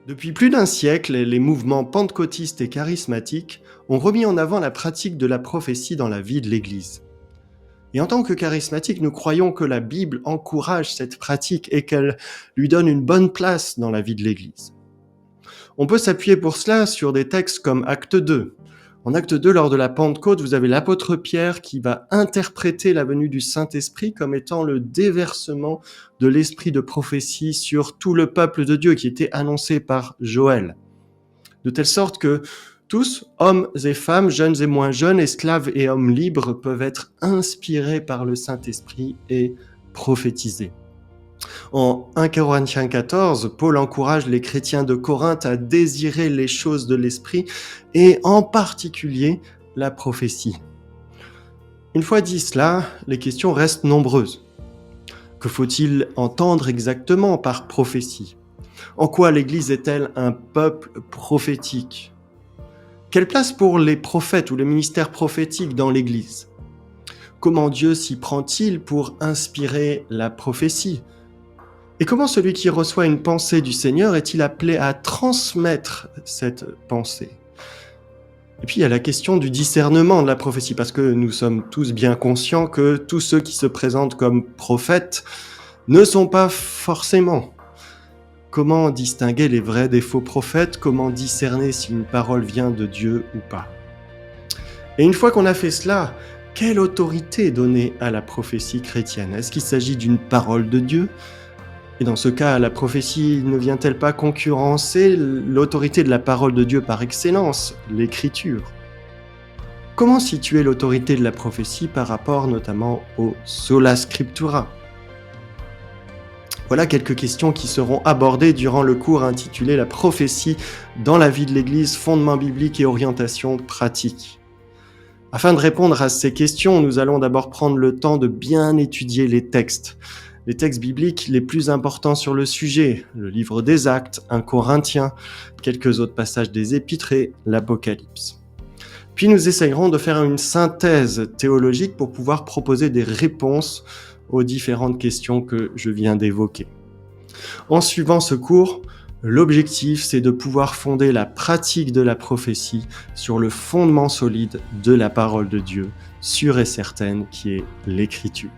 Depuis plus d'un siècle, les mouvements pentecôtistes et charismatiques ont remis en avant la pratique de la prophétie dans la vie de l'Église. Et en tant que charismatiques, nous croyons que la Bible encourage cette pratique et qu'elle lui donne une bonne place dans la vie de l'Église. On peut s'appuyer pour cela sur des textes comme Acte 2. En Acte 2, lors de la Pentecôte, vous avez l'apôtre Pierre qui va interpréter la venue du Saint-Esprit comme étant le déversement de l'esprit de prophétie sur tout le peuple de Dieu qui était annoncé par Joël. De telle sorte que tous, hommes et femmes, jeunes et moins jeunes, esclaves et hommes libres, peuvent être inspirés par le Saint-Esprit et prophétiser. En 1 Corinthiens 14, Paul encourage les chrétiens de Corinthe à désirer les choses de l'esprit et en particulier la prophétie. Une fois dit cela, les questions restent nombreuses. Que faut-il entendre exactement par prophétie ? En quoi l'Église est-elle un peuple prophétique ? Quelle place pour les prophètes ou le ministère prophétique dans l'Église ? Comment Dieu s'y prend-il pour inspirer la prophétie ? Et comment celui qui reçoit une pensée du Seigneur est-il appelé à transmettre cette pensée ? Et puis il y a la question du discernement de la prophétie, parce que nous sommes tous bien conscients que tous ceux qui se présentent comme prophètes ne sont pas forcément. Comment distinguer les vrais des faux prophètes ? Comment discerner si une parole vient de Dieu ou pas ? Et une fois qu'on a fait cela, quelle autorité donner à la prophétie chrétienne ? Est-ce qu'il s'agit d'une parole de Dieu ? Et dans ce cas, la prophétie ne vient-elle pas concurrencer l'autorité de la parole de Dieu par excellence, l'Écriture ? Comment situer l'autorité de la prophétie par rapport notamment au sola scriptura ? Voilà quelques questions qui seront abordées durant le cours intitulé « La prophétie dans la vie de l'Église, fondements bibliques et orientation pratique ». Afin de répondre à ces questions, nous allons d'abord prendre le temps de bien étudier les textes bibliques les plus importants sur le sujet, le livre des Actes, 1 Corinthiens, quelques autres passages des Épîtres et l'Apocalypse. Puis nous essayerons de faire une synthèse théologique pour pouvoir proposer des réponses aux différentes questions que je viens d'évoquer. En suivant ce cours, l'objectif c'est de pouvoir fonder la pratique de la prophétie sur le fondement solide de la parole de Dieu, sûre et certaine qui est l'Écriture.